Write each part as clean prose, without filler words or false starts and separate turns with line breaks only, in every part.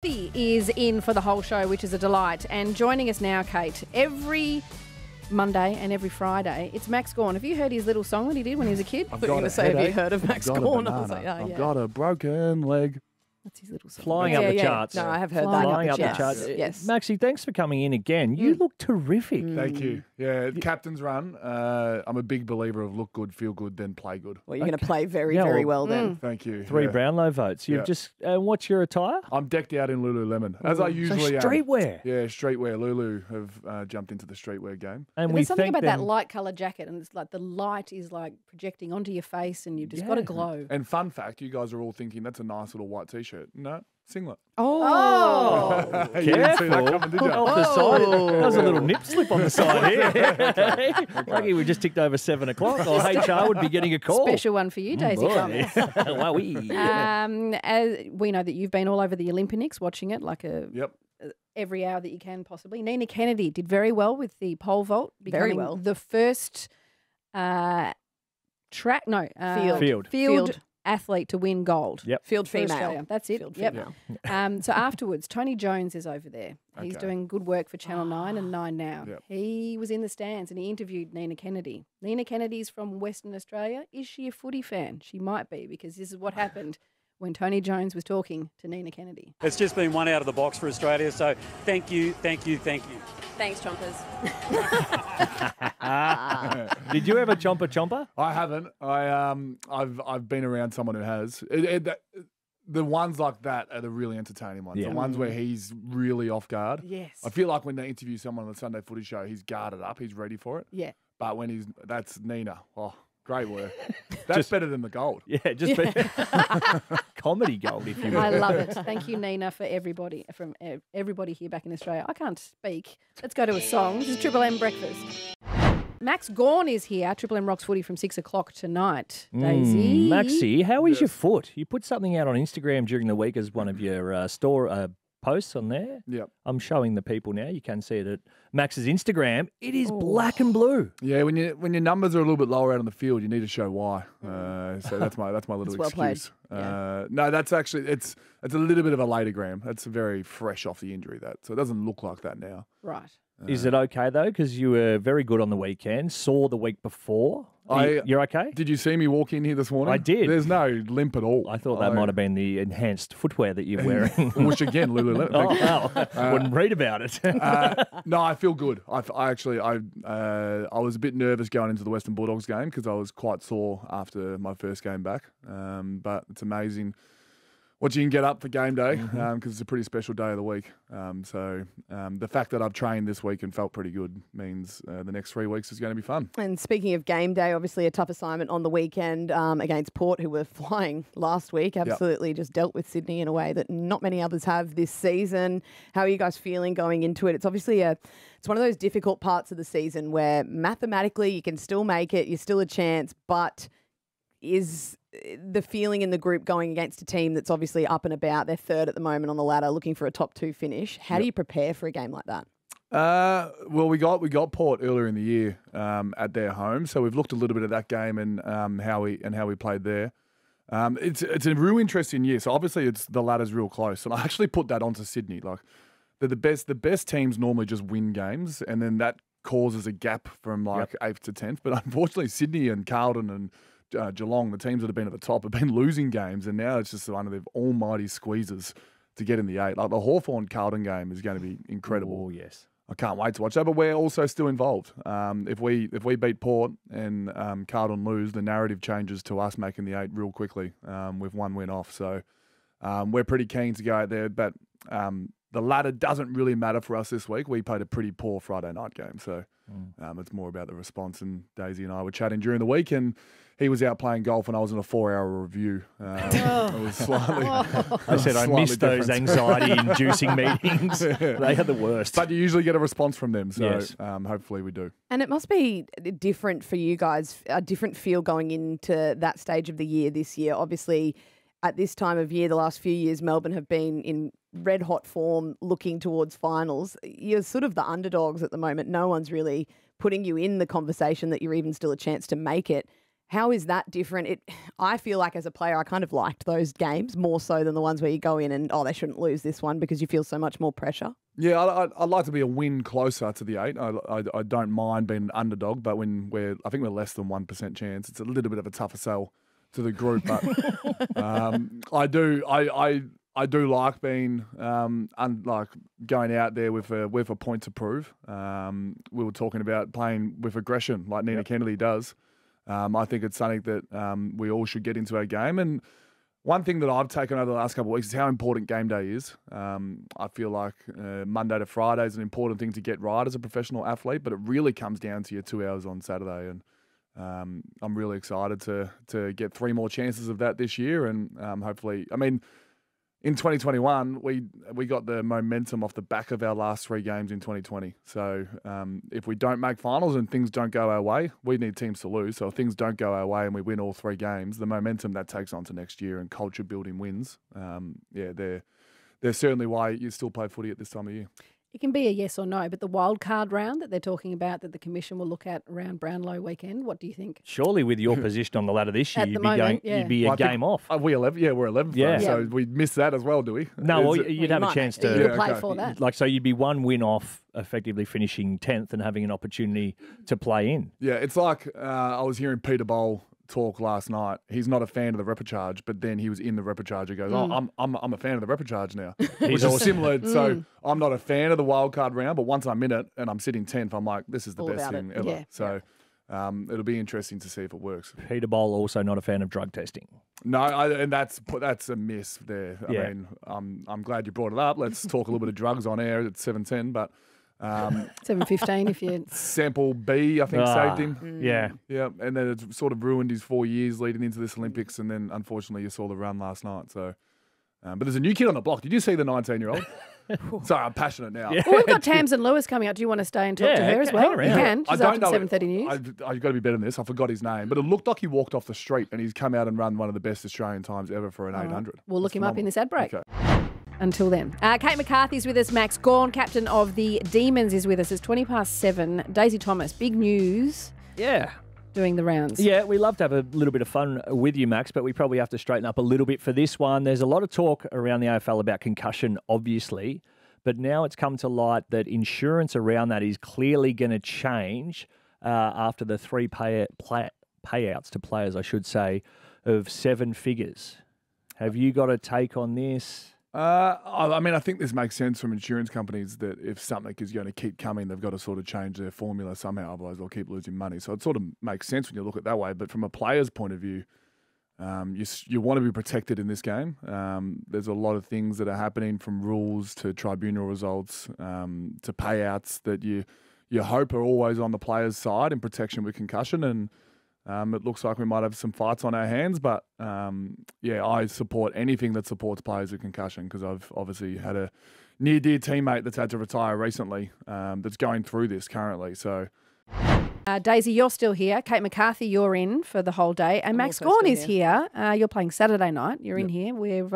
He is in for the whole show, which is a delight. And joining us now, Kate, every Monday and every Friday, it's Max Gawn. Have you heard his little song that he did when he was a kid?
I've got
have you heard of Max Gawn? I was like,
I've got a broken leg.
That's his little song.
Flying up the charts.
No, I have heard
Flying
that.
Up the charts.
Yes.
Maxie, thanks for coming in again. You look terrific.
Thank you. Yeah, captain's run. I'm a big believer of look good, feel good, then play good.
Well, you're going to play very well then.
Thank you.
Three
yeah.
Brownlow votes. You've just. What's your attire?
I'm decked out in Lululemon, as I usually am.
Streetwear.
Yeah, streetwear. Lulu have jumped into the streetwear game.
And
There's something about that light colour jacket, and it's like the light is like projecting onto your face, and you've just got a glow.
And fun fact, you guys are all thinking that's a nice little white t-shirt. No, singlet.
Oh.
You didn't see that
Careful.
coming, did you?
Off the side. That was a little nip slip on the side here. Lucky we just ticked over 7 o'clock, or HR would be getting a call.
Special one for you, Daisy Thomas.
Wowee.
As we know that you've been all over the Olympics watching it like
Yep.
every hour that you can possibly. Nina Kennedy did very well with the pole vault,
Very
becoming
well.
the first field athlete to win gold.
Yep.
Field
for
female.
Australia. That's it.
Field
Yep.
female.
So afterwards, Tony Jones is over there. He's
Okay.
doing good work for Channel 9 and 9 Now.
Yep.
He was in the stands and he interviewed Nina Kennedy. Nina Kennedy's from Western Australia. Is she a footy fan? She might be, because this is what happened when Tony Jones was talking to Nina Kennedy.
It's just been one out of the box for Australia, so thank you.
Thanks, Chompers.
Did you ever chomper?
I haven't. I've been around someone who has. The ones like that are the really entertaining ones.
Yeah.
The ones where he's really off guard.
Yes.
I feel like when they interview someone on the Sunday Footy Show, he's guarded up. He's ready for it.
Yeah.
But when that's Nina. Oh, great work. That's better than the gold.
Yeah, just comedy gold, if you will.
I love it. Thank you, Nina, for everybody here back in Australia. I can't speak. Let's go to a song. This is Triple M Breakfast. Max Gawn is here. Triple M Rocks Footy from 6 o'clock tonight. Daisy.
Maxie, how is your foot? You put something out on Instagram during the week as one of your store posts on there.
Yep.
I'm showing the people now. You can see it at Max's Instagram. It is black and blue.
Yeah, when your numbers are a little bit lower out on the field, you need to show why. So that's my little
well played.
excuse. No, that's actually it's a little bit of a latergram. That's very fresh off the injury, so it doesn't look like that now.
Right.
Is it okay, though? Because you were very good on the weekend. Saw the week before. You're okay?
Did you see me walk in here this morning?
I did.
There's no limp at all.
I thought that might have been the enhanced footwear that you're wearing.
Which again, Lululemon.
Wouldn't read about it.
No, I feel good. I was a bit nervous going into the Western Bulldogs game because I was quite sore after my first game back. But it's amazing what you can get up for game day because it's a pretty special day of the week. So the fact that I've trained this week and felt pretty good means the next 3 weeks is going to be fun.
And speaking of game day, obviously a tough assignment on the weekend against Port, who were flying last week. Absolutely just dealt with Sydney in a way that not many others have this season. How are you guys feeling going into it? It's obviously it's one of those difficult parts of the season where mathematically you can still make it, you're still a chance, but is the feeling in the group going against a team that's obviously up and about, they're third at the moment on the ladder, looking for a top 2 finish. How do you prepare for a game like that?
Well, we got Port earlier in the year at their home, so we've looked a little bit at that game and how we played there. It's a real interesting year. So obviously the ladder's real close, and I actually put that onto Sydney. Like they're the best. The best teams normally just win games, and then that causes a gap from 8th to 10th. But unfortunately, Sydney and Carlton and Geelong, the teams that have been at the top, have been losing games, and now it's just one of the almighty squeezes to get in the 8. Like the Hawthorn-Carlton game is going to be incredible.
Oh, yes.
I can't wait to watch that, but we're also still involved. If we beat Port and Carlton lose, the narrative changes to us making the 8 real quickly with 1 win off. So we're pretty keen to go out there, but the ladder doesn't really matter for us this week. We played a pretty poor Friday night game, so it's more about the response. And Daisy and I were chatting during the week, and he was out playing golf, and I was in a 4-hour review. It was slightly.
I said I missed those anxiety-inducing meetings. They are the worst.
But you usually get a response from them, so
Yes.
hopefully we do.
And it must be different for you guys, a different feel going into that stage of the year this year. Obviously, at this time of year, the last few years, Melbourne have been in red-hot form looking towards finals. You're sort of the underdogs at the moment. No one's really putting you in the conversation that you're even still a chance to make it. How is that different? I feel like as a player, I kind of liked those games more so than the ones where you go in and, they shouldn't lose this one because you feel so much more pressure.
Yeah, I'd like to be a win closer to the 8. I don't mind being an underdog, but when I think we're less than 1% chance, it's a little bit of a tougher sell to the group. But I do like being like going out there with a point to prove. We were talking about playing with aggression like Nina Kennedy does. I think it's something that we all should get into our game. And one thing that I've taken over the last couple of weeks is how important game day is. I feel like Monday to Friday is an important thing to get right as a professional athlete, but it really comes down to your 2 hours on Saturday. And I'm really excited to get 3 more chances of that this year. And hopefully, I mean, in 2021, we got the momentum off the back of our last 3 games in 2020. So if we don't make finals and things don't go our way, we need teams to lose. So if things don't go our way and we win all 3 games, the momentum that takes on to next year and culture building wins, they're certainly why you still play footy at this time of year.
It can be a yes or no, but the wildcard round that they're talking about that the Commission will look at around Brownlow weekend, what do you think?
Surely with your position on the ladder this year,
At the moment,
you'd be a game off.
We're 11th.
Yeah.
So we missed that as well, do we?
No, well, you'd have a chance to
You could play for that.
So you'd be 1 win off effectively finishing 10th and having an opportunity to play in.
Yeah, it's like I was hearing Peter Bowl talk last night. He's not a fan of the repechage, but then he was in the repechage. He goes, I'm a fan of the repechage now, which is similar. So I'm not a fan of the wildcard round, but once I'm in it and I'm sitting 10th, I'm like, this is the best thing ever.
Yeah.
So it'll be interesting to see if it works.
Peter Bowl also not a fan of drug testing.
No, and that's a miss there. I
Yeah.
mean, I'm glad you brought it up. Let's talk a little bit of drugs on air at 7:10, but
7:15 if you...
Sample B, I think, saved him.
Yeah.
Yeah, and then it sort of ruined his 4 years leading into this Olympics, and then unfortunately you saw the run last night. So, but there's a new kid on the block. Did you see the 19-year-old? Sorry, I'm passionate now.
Yeah.
Well, we've got Tamsin Lewis coming up. Do you want to stay and talk to her as well?
hang around.
You can. She's
I
after
don't
the
know.
7:30 news.
I've got to be better than this. I forgot his name, but it looked like he walked off the street and he's come out and run one of the best Australian times ever for an 800.
We'll look him up in this ad break.
Okay.
Until then. Kate McCarthy's with us. Max Gawn, captain of the Demons, is with us. It's 7:20. Daisy Thomas, big news
Yeah.
doing the rounds.
Yeah, we love to have a little bit of fun with you, Max, but we probably have to straighten up a little bit for this one. There's a lot of talk around the AFL about concussion, obviously, but now it's come to light that insurance around that is clearly going to change after the 3 payouts to players, I should say, of 7 figures. Have you got a take on this?
I mean, I think this makes sense from insurance companies that if something is going to keep coming, they've got to sort of change their formula somehow, otherwise they'll keep losing money. So it sort of makes sense when you look at it that way. But from a player's point of view, you want to be protected in this game. There's a lot of things that are happening, from rules to tribunal results to payouts, that you hope are always on the player's side in protection with concussion. And it looks like we might have some fights on our hands, but I support anything that supports players with concussion, because I've obviously had a near-dear teammate that's had to retire recently that's going through this currently. So,
Daisy, you're still here. Kate McCarthy, you're in for the whole day. And Max
also
Gawn
still
is here. You're playing Saturday night. You're in here. We've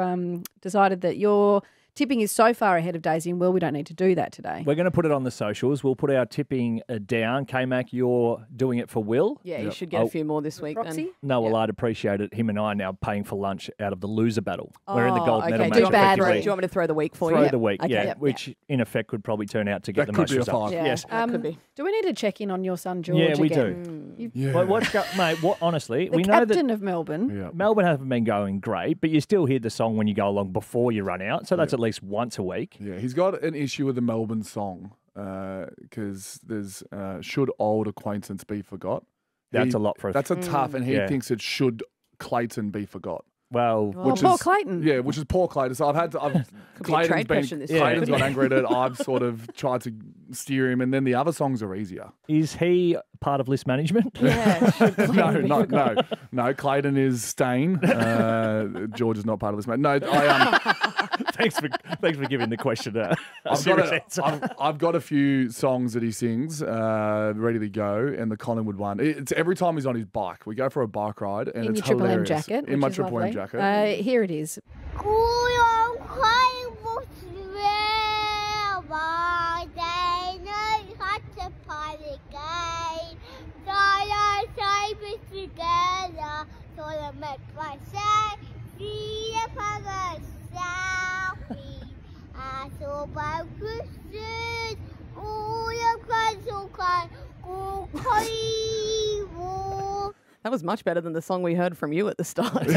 decided that your tipping is so far ahead of Daisy and Will, we don't need to do that today.
We're going to put it on the socials. We'll put our tipping down. K-Mac, you're doing it for Will.
Yeah, you should get a few more this week.
Roxy?
Then.
No, well, I'd appreciate it. Him and I are now paying for lunch out of the loser battle. We're in the gold medal match.
Do you
effectively.
want me to throw the week for
Throw
you?
the week,
Okay,
yeah,
yep.
which in effect could probably turn out to get
That
the
could
most
be a
results.
five.
Yeah,
Yes.
that could be.
Do we need to check in on your son George
Yeah, we
again?
do.
Yeah.
Well, mate, honestly,
The
we know that
captain of Melbourne.
Yeah.
Melbourne haven't been going great, but you still hear the song when you go along before you run out. So that's at least once a week.
Yeah, he's got an issue with the Melbourne song because there's should old acquaintance be forgot.
That's a lot for us.
That's a tough, and he
Yeah.
thinks it should Clayton be forgot.
Well,
Oh, Paul Clayton.
Yeah, which is Paul Clayton. So
Could be a trade question this year,
Clayton's
couldn't
got
it?
angry at it. I've sort of tried to steer him, and then the other songs are easier.
is he part of list management?
Yeah, should
No. Clayton is staying. George is not part of this. No,
Thanks for giving the question a
I've
serious
got
answer.
I've got a few songs that he sings ready to go, and the Collingwood one. It's every time he's on his bike. We go for a bike ride, and
In
it's
your Triple M
hilarious.
jacket.
In my
which is
Triple M
lovely.
jacket.
Here it is.
go by Christian. Oh, you cry so kind. Go
That was much better than the song we heard from you at the start.
And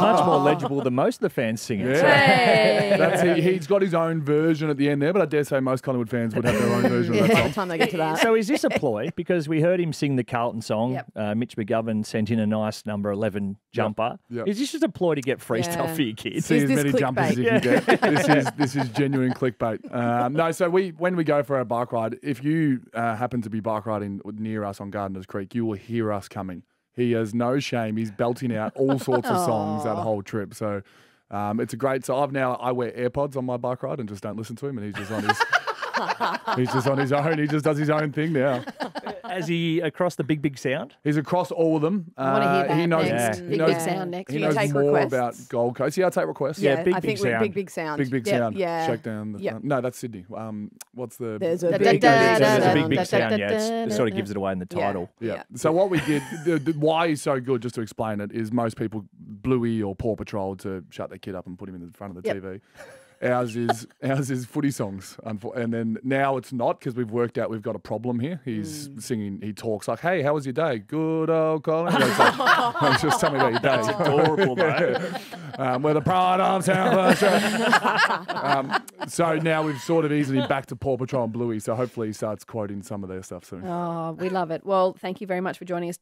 much more legible than most of the fans sing it.
Yeah. He's got his own version at the end there, but I dare say most Collingwood fans would have their own version of that
By
song.
the time they get to that.
So is this a ploy? Because we heard him sing the Carlton song.
Yep.
Mitch McGovern sent in a nice number 11 jumper.
Yep.
Is this just a ploy to get free stuff for your kids?
See
Is
as
this
many jumpers as you can get. This is genuine clickbait. No, so when we go for our bike ride, if you happen to be bike riding near us on Gardeners Creek, you will hear us coming. He has no shame. He's belting out all sorts of songs that whole trip. So it's a great. So I wear AirPods on my bike ride and just don't listen to him, and he's just on his. He's just on his own. He just does his own thing now.
Is he across the big sound?
He's across all of them.
I want to hear that
he knows,
next.
he
Big
knows,
sound next.
He
Do you
knows
take
more
requests?
about Gold Coast. Yeah, I take requests.
Yeah, big,
I
big
think we're
sound.
big sound.
Big
Yep,
sound.
Yeah.
Shake down. No, that's Sydney. What's the?
There's a
Da,
big,
da, da,
big
da,
There's a
sound.
big sound, yeah. It sort of gives it away in the
Yeah.
title.
Yeah. So what we did, why he's so good, just to explain it, is most people Bluey or Paw Patrol to shut their kid up and put him in the front of the TV. Ours is footy songs, and then now it's not because we've worked out we've got a problem here. He's singing, he talks like, "Hey, how was your day? Good, old Colin." Just tell me about your day.
That's adorable, though.
We're the pride of South Australia. So now we've sort of eased him back to Paw Patrol and Bluey. So hopefully he starts quoting some of their stuff soon.
Oh, we love it. Well, thank you very much for joining us.